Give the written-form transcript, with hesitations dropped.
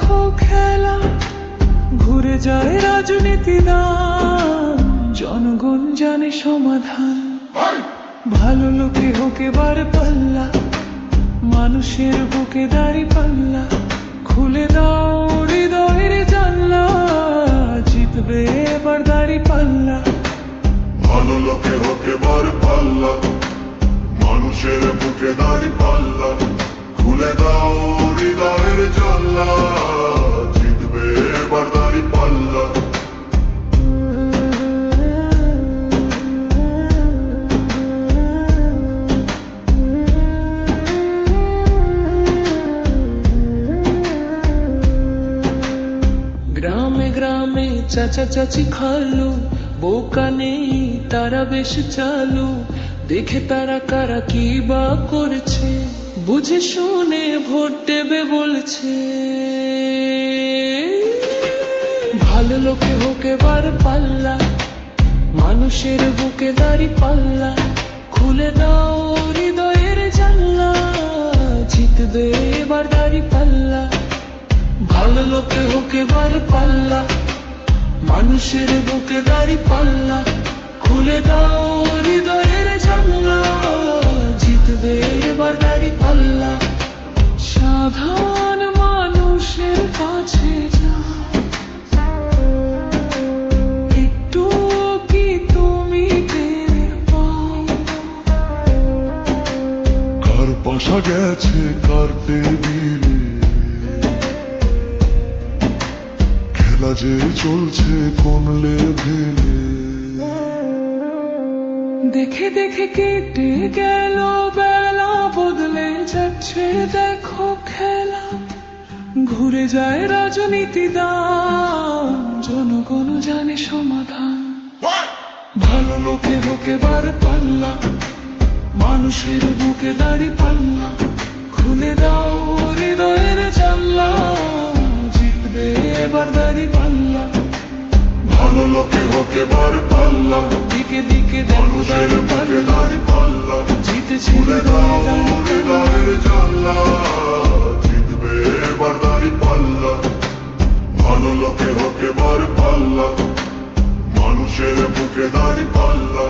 দেখো খেলা, ঘুরে যায় রাজনীতি দান, জনগণ জানে সমাধান। ভালো লোকে হোক এবার পাল্লা, মানুষের বুকে দাড়ি পাল্লা, খুলে দাও হৃদয়ের জানলা, জিতবে এবার দাড়ি পাল্লা। ভালো লোকে হোক এবার পাল্লা, মানুষের বুকে দাড়ি পাল্লা, খুলে দাও হৃদয়ের জানলা, জিতবে এবার দাড়ি পাল্লা। গ্রামে গ্রামে চাচা চাচি খালু, বোকা নেই তারা বেশ চালু, দেখে তারা কারা কি বা করছে, বুঝে শুনে ভোট দেবে বলছে। ভালো লোকে হোক এবার পাল্লা, মানুষের বুকে দাড়ি পাল্লা, খুলে দাও হৃদয়ের জানলা, জিতবে এবার দাড়ি পাল্লা। ভালো লোকে হোক এবার পাল্লা, মানুষের বুকে দাড়ি পাল্লা, খুলে দাও হৃদয়ের জানলা, জিতবে এবার দাড়ি পাল্লা। সাধারণ মানুষের কাছে যাও, একটু কি তুমি টের পাও? কার পাশা গেছে কার টেবিলে, খেলা যে চলছে কোন লেভেলে। দেখে দেখে কেটে গেল বেলা, বদলে যাচ্ছে দেখো খেলা, ঘুরে যায় রাজনীতি দান, জনগণ জানে সমাধান। ভালো লোকে হোক এবার পাল্লা, মানুষের বুকে দাড়ি পাল্লা, খুলে দাও হৃদয়ের জানলা, জিতবে এবার দাড়ি পাল্লা। ভালো লোকে হোক এবার পাল্লা, দিকে দিকে দেখো মানুষের দাড়ি বুকে পাল্লা, দাড়ি পাল্লা, জিতেছে খুলে দাও হৃদয়ের জানলা। হৃদয়ের জানলা, জিতবে এবার দাড়ি পাল্লা। ভালো লোকে হোক এবার পাল্লা, মানুষের বুকে দাড়ি পাল্লা,